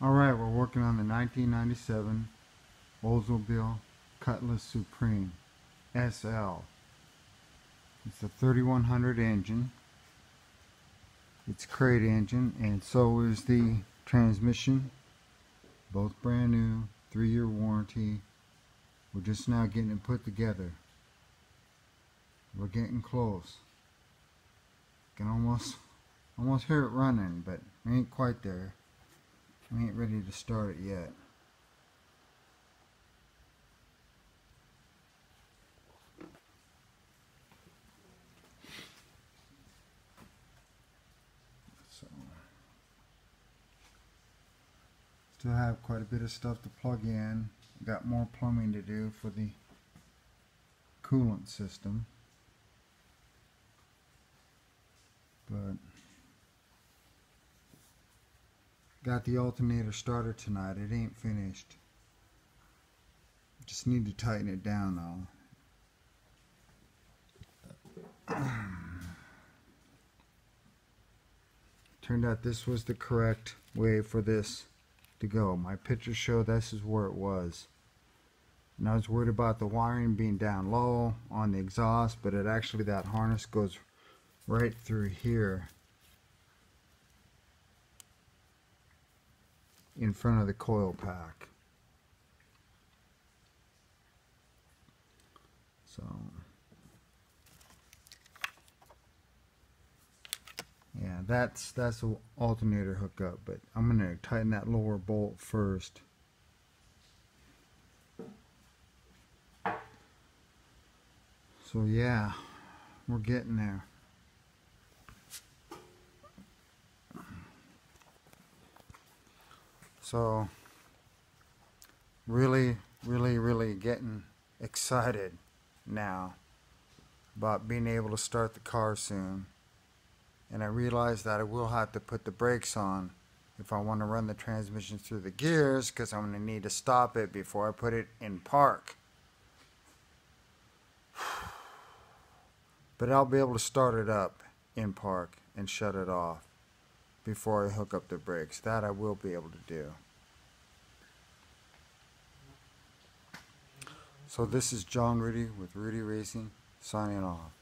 Alright, we're working on the 1997 Oldsmobile Cutlass Supreme SL. It's a 3100 engine. It's a crate engine, and so is the transmission. Both brand new, 3-year warranty. We're just now getting it put together. We're getting close. Can almost hear it running, but we ain't quite there. We ain't ready to start it yet. So, still have quite a bit of stuff to plug in. Got more plumbing to do for the coolant system. But got the alternator started tonight. It ain't finished. Just need to tighten it down though. Turned out this was the correct way for this to go. My pictures show this is where it was. And I was worried about the wiring being down low on the exhaust, but it actually, that harness goes right through here in front of the coil pack. So yeah, that's the alternator hookup, but I'm going to tighten that lower bolt first. So yeah, we're getting there. So really getting excited now about being able to start the car soon. And I realize that I will have to put the brakes on if I want to run the transmission through the gears, because I'm going to need to stop it before I put it in park. But I'll be able to start it up in park and shut it off before I hook up the brakes. That I will be able to do. So this is John Rudy with Rudy Racing, signing off.